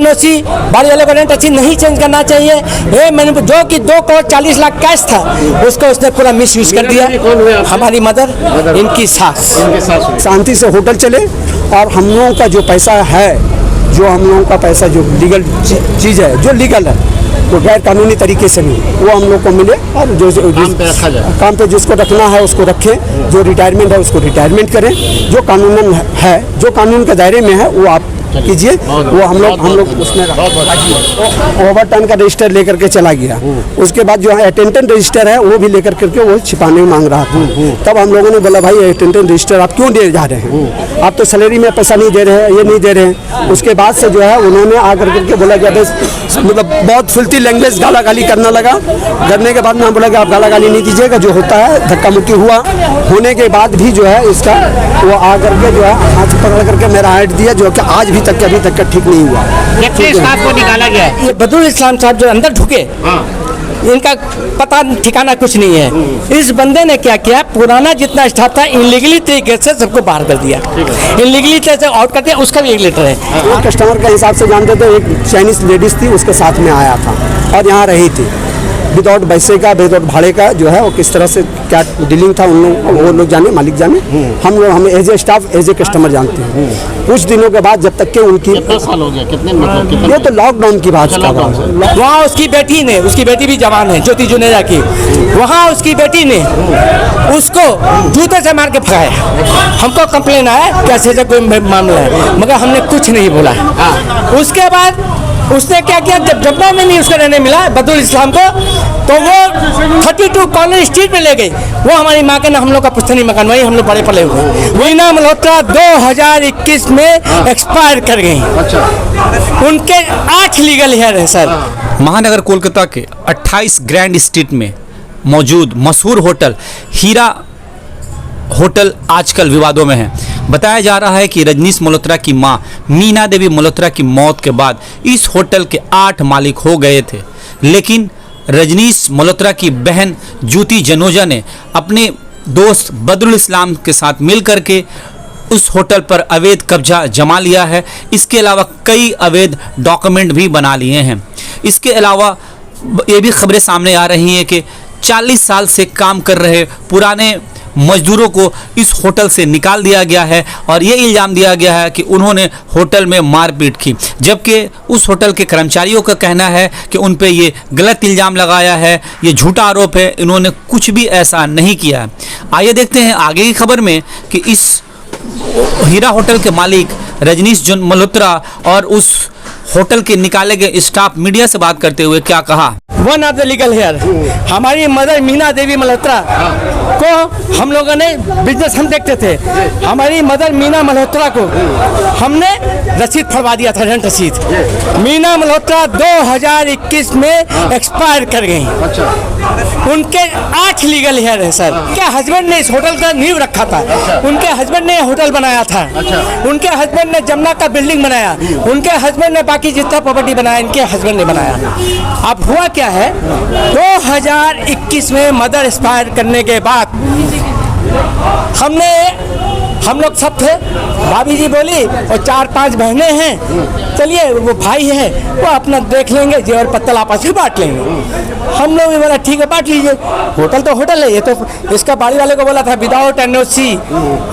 NOC बाड़ी वाले को रेंट अच्छी नहीं चेंज करना चाहिए। ये मैंने जो कि 2 करोड़ 40 लाख कैश था उसको उसने पूरा मिस यूज कर दिया। हमारी मदर, इनकी सास। शांति से होटल चले और हम लोगों का जो पैसा है, जो हम लोगों का पैसा जो लीगल चीज़ है, जो लीगल है, वो गैर कानूनी तरीके से नहीं, वो हम लोग को मिले और जो काम पे जिसको रखना है उसको रखें, जो रिटायरमेंट है उसको रिटायरमेंट करें, जो कानूनन है, जो कानून के दायरे में है वो आप कीजिए। वो हम लोग उसमें ओवर टाइम का रजिस्टर लेकर के चला गया। उसके बाद जो है अटेंडेंट रजिस्टर है वो भी लेकर करके वो छिपाने में मांग रहा था। तब हम लोगों ने बोला भाई अटेंडेंट रजिस्टर आप क्यों दे जा रहे हैं, आप तो सैलरी में पैसा नहीं दे रहे हैं, ये नहीं दे रहे हैं। उसके बाद से जो है उन्होंने आकर करके बोला कि मतलब बहुत फिल्थी लैंग्वेज गाला गाली करना लगा। करने के बाद में हम बोला कि आप गाला गाली नहीं दीजिएगा, जो होता है धक्का मुक्की हुआ। होने के बाद भी जो है इसका वो आकर के जो है हाथ पकड़ करके मेरा हाइट दिया, जो कि अभी तक का ठीक नहीं हुआ। कितने स्टाफ को निकाला गया है? ये बदरुल इस्लाम साहब जो अंदर ढुके, इनका पता ठिकाना कुछ नहीं है। इस बंदे ने क्या किया, पुराना जितना स्टाफ था इनलीगली तरीके से सबको बाहर कर दिया, इनलीगली तरह से आउट कर दिया। उसका भी एक लेटर है। कस्टमर के हिसाब से जानते थे, एक चाइनीज लेडीज थी उसके साथ में आया था और यहाँ रही थी विदाउट पैसे का, विदाउट भाड़े का जो है वो किस तरह से क्या डीलिंग था उन लोग, वो लोग जाने, मालिक जाने। हम as a staff, as a customer जानते हैं। कुछ दिनों के बाद जब तक के उनकी कितना साल हो गया, कितने मतलब ये तो लॉकडाउन की बात कर रहा हूँ। वहाँ उसकी बेटी ने, उसकी बेटी भी जवान है, ज्योति जुनेजा की, वहाँ उसकी बेटी ने उसको जूते से मार के भगाया। हमको कंप्लेन आया कैसे से कोई मामला है, मगर हमने कुछ नहीं बोला। उसके बाद उसने क्या किया, जब जमुना में नहीं उसका रहने मिला बदरुल इस्लाम को, तो वो 32 कॉलोनी स्ट्रीट में ले गई। वो हमारी माँ के ना हम लोग का पुश्तैनी मकान, वही हम लोग बड़े पले हुए। मीना मल्होत्रा 2021 में एक्सपायर कर गई। उनके 8 लीगल हेयर है सर। महानगर कोलकाता के 28 ग्रैंड स्ट्रीट में मौजूद मशहूर होटल हीरा होटल आजकल विवादों में है। बताया जा रहा है कि रजनीश मल्होत्रा की मां मीना देवी मल्होत्रा की मौत के बाद इस होटल के 8 मालिक हो गए थे, लेकिन रजनीश मल्होत्रा की बहन ज्योति जनोजा ने अपने दोस्त बदरुल इस्लाम के साथ मिलकर के उस होटल पर अवैध कब्जा जमा लिया है। इसके अलावा कई अवैध डॉक्यूमेंट भी बना लिए हैं। इसके अलावा ये भी खबरें सामने आ रही हैं कि 40 साल से काम कर रहे पुराने मजदूरों को इस होटल से निकाल दिया गया है और ये इल्ज़ाम दिया गया है कि उन्होंने होटल में मारपीट की, जबकि उस होटल के कर्मचारियों का कहना है कि उन पे ये गलत इल्ज़ाम लगाया है, ये झूठा आरोप है, इन्होंने कुछ भी ऐसा नहीं किया है। आइए देखते हैं आगे की खबर में कि इस हीरा होटल के मालिक रजनीश मल्होत्रा और उस होटल के निकाले गए स्टाफ मीडिया से बात करते हुए क्या कहा। One of the legal heir हमारी मदर मीना देवी मल्होत्रा को हम लोगों ने बिजनेस हम देखते थे। हमारी मदर मीना मल्होत्रा को हमने रसीद फड़वा दिया था, रेंट रसीद। मीना मल्होत्रा 2021 में एक्सपायर कर गई। उनके 8 लीगल हेयर है सर। उनके हस्बैंड ने इस होटल का नींव रखा था, उनके हस्बैंड ने होटल बनाया था, उनके हस्बैंड ने जमुना का बिल्डिंग बनाया, उनके हस्बैंड ने बाकी जितना प्रॉपर्टी बनाया इनके हस्बैंड ने बनाया। अब हुआ क्या है, 2021 में मदर एक्सपायर करने के बाद हम लोग सब थे, भाभी जी बोली और 4-5 बहनें हैं, चलिए वो भाई है वो अपना देख लेंगे, जेवर पत्तल आपस में बांट लेंगे। हम लोग भी बोला ठीक है बांट लीजिए, होटल तो होटल है। ये तो इसका बाड़ी वाले को बोला था विदाउट एनओसी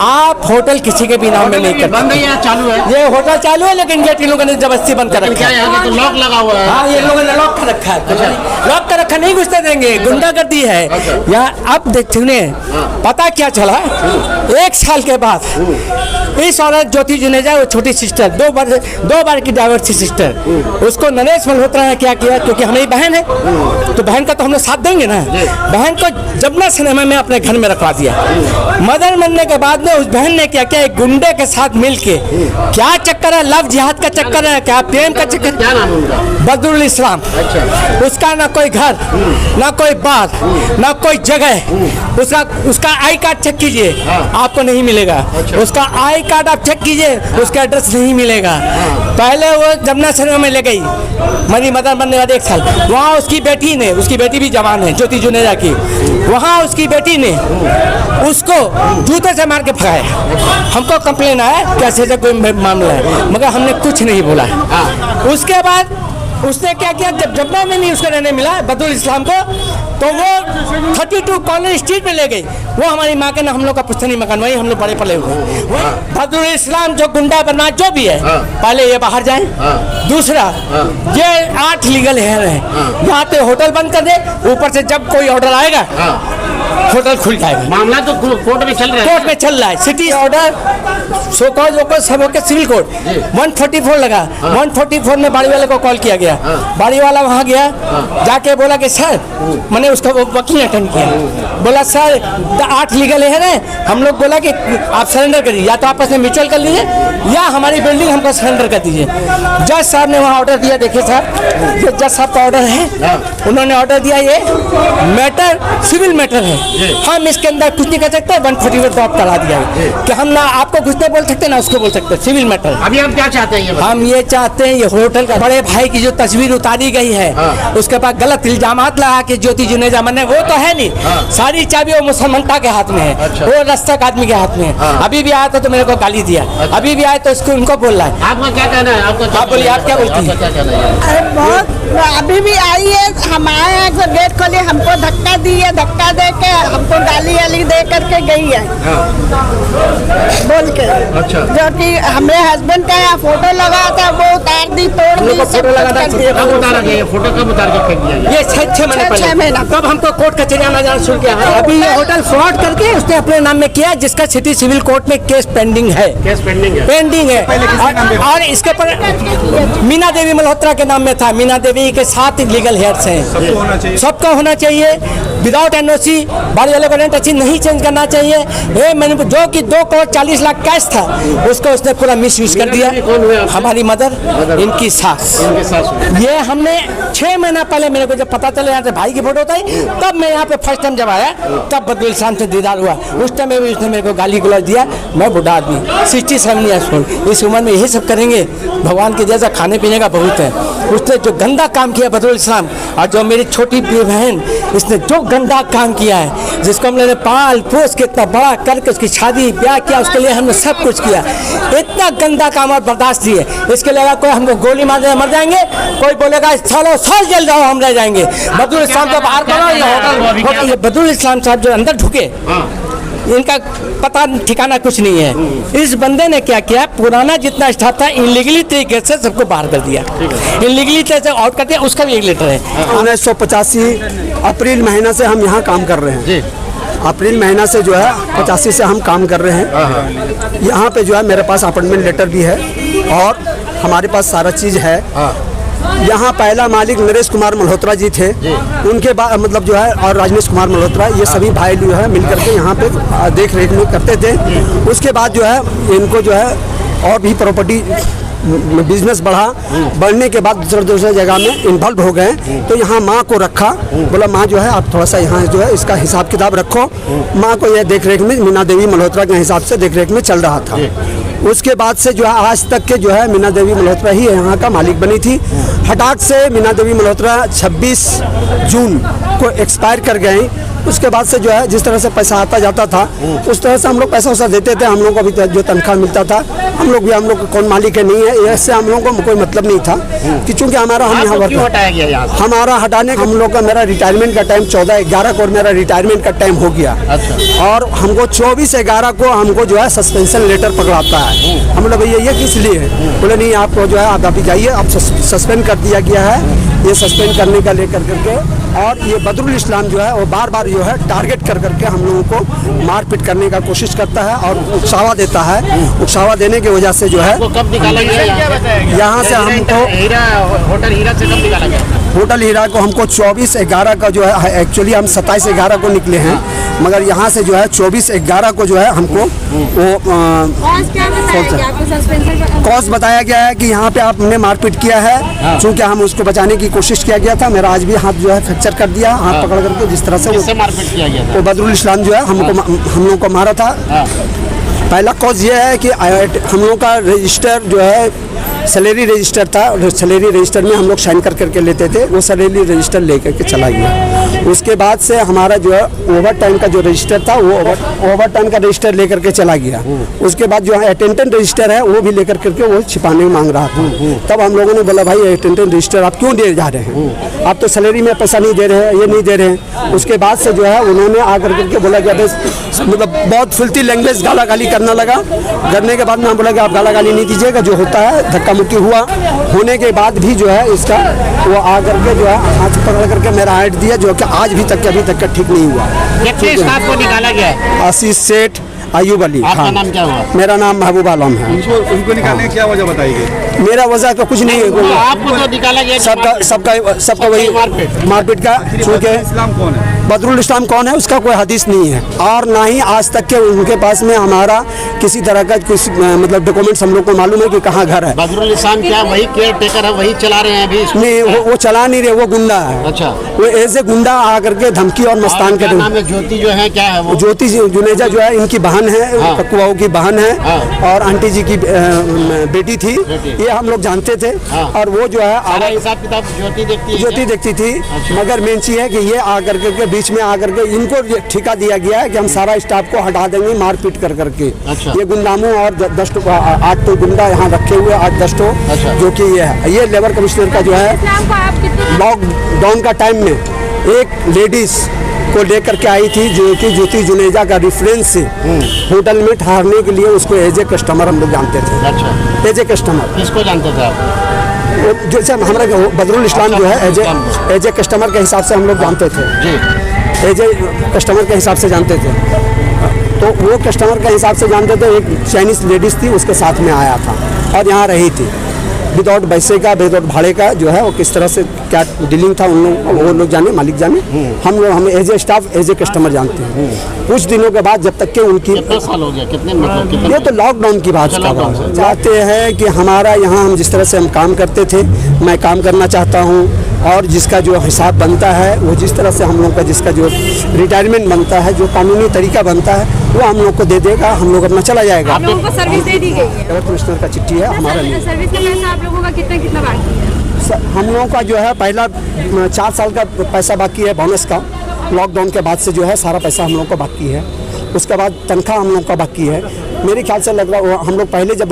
आप होटल किसी के भी नाम में नहीं करते। चालू है, ये होटल चालू है लेकिन गेट इन लोगों ने जबरदस्ती बंद कर रखा है। तो लॉक लगा हुआ है। हाँ, ये लोगों ने लॉक कर रखा है, लॉक कर रखा, नहीं घुसने देंगे, गुंडागर्दी है यहाँ। अब देखते पता क्या चला, 1 साल के बाद इस औरत ज्योति जुनेजा, वो छोटी सिस्टर, 2 बार की डाइवर्स सिस्टर, उसको नरेश मल्होत्रा ने क्या किया, क्योंकि हमारी बहन है तो बहन का तो हम लोग साथ देंगे ना, बहन को जमुना सिनेमा में अपने घर में रखवा दिया। मदर बनने के बाद में उस बहन ने क्या किया, एक गुंडे के साथ मिलके, क्या चक्कर है, लव जिहाद का चक्कर है, क्या प्रेम का चक्कर, क्या नाम उनका? बदरुल इस्लाम। उसका ना कोई घर, ना कोई बात, ना कोई जगह, उसका आई कार्ड चेक कीजिए, आपको नहीं मिलेगा। उसका आई कार्ड आप चेक कीजिए, उसका एड्रेस नहीं मिलेगा। पहले वो जमुना सिनेमा में ले गई, मेरी मदर बनने वाले 1 साल, वहाँ उसकी बेटी ने, उसकी बेटी भी जवान है ज्योति जुनेजा की, वहाँ उसकी बेटी ने उसको जूते से मार के भगाया। हमको कंप्लेन आया कैसे ऐसा कोई मामला है, मगर हमने कुछ नहीं बोला। उसके बाद उसने क्या किया, जब जमुना में नहीं उसको रहने मिला बदरुल इस्लाम को, तो वो 32 कॉलोनी स्ट्रीट में ले गई। वो हमारी माँ के ना, हम लोग का पुश्तैनी मकान, वही हम लोग बड़े पले हुए। बदरुल इस्लाम जो गुंडा बना जो भी है, पहले ये बाहर जाए, दूसरा ये 8 लीगल हेयर है, यहाँ पे होटल बंद कर दे, ऊपर से जब कोई ऑर्डर आएगा होटल खुल जाएगा। मामला तो कोर्ट में चल रहा है, कोर्ट में चल रहा है। सिटी ऑर्डर सो कॉज वो सब होकर सिविल कोर्ट 144 लगा, 144 में बाड़ी वाले को कॉल किया गया। बाड़ी वाला वहाँ गया, जाके बोला कि सर, मैंने उसका वकील अटेंड किया, बोला सर 8 लीगल है, हम लोग बोला कि आप सरेंडर करिए, या तो आपस में म्यूचुअल कर लीजिए या हमारी बिल्डिंग हमको सरेंडर कर दीजिए। जज साहब ने वहाँ ऑर्डर दिया, देखिए सर ये जज साहब का ऑर्डर है, उन्होंने ऑर्डर दिया, ये मैटर सिविल मैटर है, हम इसके अंदर कुछ नहीं कर सकते, 144 ड्रॉप करा दिया है कि हम ना आपको कुछ नहीं बोल सकते ना उसको बोल सकते, सिविल मैटर। अभी हम क्या चाहते हैं? हम ये चाहते हैं, ये होटल का बड़े भाई की जो तस्वीर उतारी गई है, उसके बाद गलत इल्जामात लगा कि ज्योति जुनेजा मने, वो तो है नहीं, सारी चाबी वो मुसलमानता के हाथ में है, वो रस्तक आदमी के हाथ में है। अभी भी आया था तो मेरे को गाली दिया, अभी भी आया तो इसको उनको बोल रहा है। आपका क्या कहना है? आप बोलिए, आप क्या बोलती हैं? क्या कहना है? अरे बहुत, अभी भी आई है, हम आए हैं तो गेट खोली, हमको धक्का दी है, धक्का दे के हमको गाली वाली दे करके गई है बोल के। अच्छा। जो कि हमारे हस्बैंड का यहाँ फोटो लगा था वो उतार दी, तोड़ दी, सब फोटो लगा था, कुछ कर दिया। कब उतारा गया? फोटो कब उतार के फेंक दिया? ये 6 महीने पहले, 6 महीना। तब हमको कोर्ट कचहरी आना जाना शुरू किया। अभी ये होटल फ्रॉड करके उसने अपने नाम में किया, जिसका सिटी सिविल कोर्ट में केस पेंडिंग है, केस पेंडिंग है। पेंडिंग है। और इसके ऊपर मीना देवी मल्होत्रा के नाम में था, मीना देवी के 7 लीगल हेयर्स हैं, सबको होना चाहिए विदाउट एनओसी, बाड़ी वाले को रेंट अच्छी नहीं चेंज करना चाहिए। ये मैंने जो कि 2 करोड़ 40 लाख कैश था, उसको उसने पूरा मिस यूज कर दिया। हमारी मदर, इनकी सास, ये हमने 6 महीना पहले मेरे को जब पता चला यहाँ से भाई की फोटो था, तब मैं यहाँ पे फर्स्ट टाइम जब आया, तब बदरुल इस्लाम से दीदार हुआ। उस टाइम में भी उसने मेरे को गाली गलौज दिया। मैं बुढ़ा आदमी, 67 ईयर्स ओल्ड, इस उम्र में यही सब करेंगे, भगवान के जैसा खाने पीने का बहुत है। उसने जो गंदा काम किया बदरुल इस्लाम, और जो मेरी छोटी बहन, इसने जो गंदा काम किया है, जिसको हम लोगों ने पाल पोस के इतना बड़ा करके उसकी शादी ब्याह किया, उसके लिए हमने सब कुछ किया, इतना गंदा काम और बर्दाश्त दिए। इसके लिए अगर कोई हमको गोली मार दे मर जाएंगे, कोई बोलेगा सालों साल जेल जाओ हम रह जाएंगे। बदरुल इस्लाम को बाहर करो, ये बदरुल इस्लाम साहब जो अंदर ढुके, इनका पता ठिकाना कुछ नहीं है। इस बंदे ने क्या किया, पुराना जितना स्टाफ था इनलीगली तरीके से सबको बाहर कर दिया, इनलीगली तरीके से आउट कर दिया। उसका भी एक लेटर है। 1985 अप्रैल महीना से हम यहाँ काम कर रहे हैं, अप्रैल महीना से जो है 85 से हम काम कर रहे हैं। यहाँ पे जो है मेरे पास अपॉइंटमेंट लेटर भी है और हमारे पास सारा चीज़ है। यहाँ पहला मालिक नरेश कुमार मल्होत्रा जी थे, उनके बाद मतलब जो है, और राजनेश कुमार मल्होत्रा, ये सभी भाई जो है मिल करके यहाँ पे देख रेख में करते थे। उसके बाद जो है इनको जो है और भी प्रॉपर्टी बिजनेस बढ़ने के बाद दूसरे जगह में इन्वॉल्व हो गए। तो यहाँ माँ को रखा, बोला माँ जो है आप थोड़ा सा यहाँ जो है इसका हिसाब किताब रखो। माँ को यह देख रेख में मीना देवी मल्होत्रा के हिसाब से देख रेख में चल रहा था। उसके बाद से जो है आज तक के जो है मीना देवी मल्होत्रा ही यहाँ का मालिक बनी थी। हठात से मीना देवी मल्होत्रा 26 जून को एक्सपायर कर गई। उसके बाद से जो है जिस तरह से पैसा आता जाता था उस तरह से हम लोग पैसा वैसा देते थे। हम लोग को अभी जो तनख्वाह मिलता था, हम लोग कौन मालिक है नहीं है, इससे हम लोगों को कोई मतलब नहीं था कि चूँकि हमारा हम यहाँ वर्क हमारा हटाने हम लोग का मेरा रिटायरमेंट का टाइम 14/11 को मेरा रिटायरमेंट का टाइम हो गया। और हमको 24/11 को हमको जो है सस्पेंशन लेटर पकड़ाता है। हम लोग भैया ये किस लिए है? बोले नहीं आपको जो है आप अभी जाइए, आप सस्पेंड कर दिया गया है। ये सस्पेंड करने का लेकर करके, और ये बदरुल इस्लाम जो है वो बार बार जो है टारगेट कर करके हम लोगों को मारपीट करने का कोशिश करता है और उकसावा देता है। उकसावा देने की वजह से जो है कब निकाला गया यहाँ से हमको होटल हीरा से कब निकाला गया? होटल हीरा को हमको 24/11 का जो है, एक्चुअली हम 27/11 को निकले हैं, मगर यहाँ से जो है 24/11 को जो है हमको वो कॉज बताया गया है कि यहाँ पे आपने मारपीट किया है। चूँकि हम उसको बचाने की कोशिश किया गया था, मेरा आज भी हाथ जो है फ्रैक्चर कर दिया, हाथ पकड़ करके जिस तरह से मारपीट किया गया था। वो बदरुल इस्लाम जो है हम लोग को मारा था। पहला कॉज ये है कि हम लोग का रजिस्टर जो है सैलरी रजिस्टर था, और सैलरी रजिस्टर में हम लोग साइन कर करके लेते थे, वो सैलरी रजिस्टर लेकर के चला गया। उसके बाद से हमारा जो है ओवर टाइम का जो रजिस्टर था वो ओवर टाइम का रजिस्टर लेकर के चला गया। उसके बाद जो है अटेंडेंट रजिस्टर है वो भी लेकर करके वो छिपाने मांग रहा था। तब हम लोगों ने बोला भाई अटेंडेंट रजिस्टर आप क्यों दे जा रहे हैं, आप तो सैलरी में पैसा नहीं दे रहे हैं, ये नहीं दे रहे हैं। उसके बाद से जो है उन्होंने आकर करके बोला कि मतलब बहुत फिल्थी लैंग्वेज गाला गाली करना लगा। करने के बाद में हम बोला कि आप गाला गाली नहीं दीजिएगा, जो होता है धक्का मुक्की हुआ। होने के बाद भी जो है इसका वो आकर के जो है हाथ पकड़ करके मेरा हाइट दिया, जो कि आज भी तक का ठीक नहीं हुआ। कितने स्टाफ को निकाला गया है? आशीष सेठ, अयूब अली आपका खान। नाम क्या हुआ? मेरा नाम महबूब आलम है। उनको निकालने की क्या वजह बताई गई? मेरा वजह का कुछ नहीं है, आपको तो निकाला गया सबका वही मारपीट का। चूँकि इस्लाम कौन है? बदरुल इस्लाम कौन है उसका कोई हदीस नहीं है, और ना ही आज तक के उनके पास में हमारा किसी तरह का कुछ मतलब डॉक्यूमेंट्स हम लोग को मालूम है कि कहाँ घर है। बदरुल इस्लाम क्या वही केयर टेकर है, वही चला रहे हैं अभी? नहीं, वो चला नहीं रहे, वो गुंडा है। अच्छा, वो ऐसे गुंडा आकर के धमकी और मस्तान क्या के नाम है? ज्योति जो है, क्या है वो? ज्योति जुनेजा जो है इनकी बहन है, ककुआओं की बहन है, और आंटी जी की बेटी थी। ये हम लोग जानते थे। और वो जो है सारा हिसाब किताब ज्योति देखती है? ज्योति देखती थी। मगर मेन चीज है कि ये आकर के बीच में आकर के इनको ठेका दिया गया है कि हम सारा स्टाफ को हटा देंगे मारपीट कर करके। अच्छा। ये गुंडामों और 8 तो गुंडा यहाँ रखे हुए 8-10 तो, जो कि ये लेबर कमिश्नर का जो है लॉकडाउन का टाइम में एक लेडीज को लेकर के आई थी, जो कि ज्योति जुनेजा का रेफरेंस से होटल में ठहरने के लिए उसको एज ए कस्टमर हम लोग जानते थे। अच्छा, एज ए कस्टमर किसको जानते थे आप? जैसे हमारा बदरुल इस्लाम जो है एज ए कस्टमर के हिसाब से हम लोग जानते थे जी, एज ए कस्टमर के हिसाब से जानते थे। तो वो कस्टमर के हिसाब से जानते थे। एक चाइनीज लेडीज़ थी उसके साथ में आया था और यहाँ रही थी विदाउट पैसे का, विदाउट भाड़े का जो है वो किस तरह से क्या डीलिंग था उन लोग, वो लोग जाने, मालिक जाने। हम as a staff as a customer जानते हैं। कुछ दिनों के बाद जब तक के उनकी कितने साल हो गया? कितने मतलब कितने? ये तो लॉकडाउन की बात चाहते हैं कि हमारा यहाँ हम जिस तरह से हम काम करते थे, मैं काम करना चाहता हूँ, और जिसका जो हिसाब बनता है वो जिस तरह से हम लोग का जिसका जो रिटायरमेंट बनता है, जो कानूनी तरीका बनता है वो हम लोग को दे देगा, हम लोग अपना चला जाएगा। आप लोगों को सर्विस दे दी गई है? कमिश्नर का चिट्ठी है हमारा नहीं। सर्विस का पैसा आप लोगों का कितना बाकी है? हम लोगों का जो है पहला 4 साल का पैसा बाकी है बोनस का। लॉकडाउन के बाद से जो है सारा पैसा हम लोग का बाकी है। उसके बाद तनख्वाह हम लोग का बाकी है। मेरे ख्याल से लग रहा हम लोग पहले जब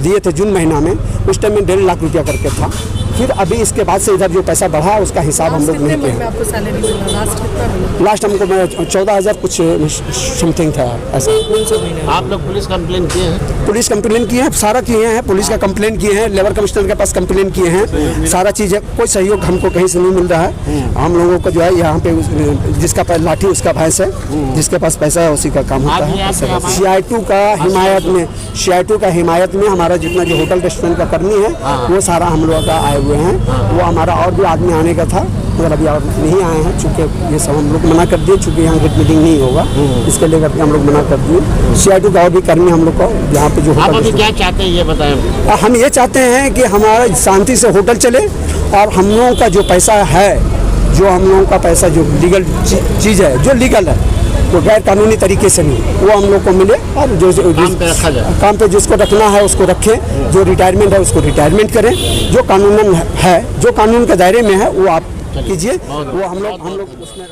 दिए थे जून महीना में, उस टाइम में 1.5 लाख रुपया करके था। फिर अभी इसके बाद से इधर जो पैसा बढ़ा उसका हिसाब हम लोग नहीं किए। लास्ट हमको 14,000 कुछ समथिंग था ऐसा। आप लोग पुलिस कंप्लेन किए हैं? पुलिस कंप्लेन किए हैं, सारा किए हैं, पुलिस का कंप्लेन किए हैं, लेबर कमिश्नर के पास कंप्लेन किए हैं, सारा चीज़ है। कोई सहयोग हमको कहीं से नहीं मिल रहा है। हम लोगों को जो है यहाँ पे जिसका लाठी उसका भैंस है, जिसके पास पैसा है उसी का काम होता है। CI2 का हिमायत में हमारा जितना जो होटल रेस्टोरेंट का कर्मी है वो सारा हम लोग का आए हुए हैं। वो हमारा और भी आदमी आने का था मगर अभी और नहीं आए हैं, चूँकि ये सब हम लोग मना कर दिए, चूँकि यहाँ गेट मीटिंग नहीं होगा इसके लेकर के हम लोग मना कर दिए। CI2 का और भी कर्मी हम लोग को यहाँ पे जो आप अभी क्या चाहते हैं ये बताएं? हम ये चाहते हैं कि हमारा शांति से होटल चले, और हम लोगों का जो पैसा है, जो हम लोगों का पैसा जो लीगल चीज़ है, जो लीगल है, वो गैर कानूनी तरीके से नहीं, वो हम लोग को मिले। और जो काम पे रखा जाए, काम पे जिसको रखना है उसको रखें, जो रिटायरमेंट है उसको रिटायरमेंट करें, जो कानूनन है, जो कानून के दायरे में है वो आप कीजिए। वो हम लोग उसमें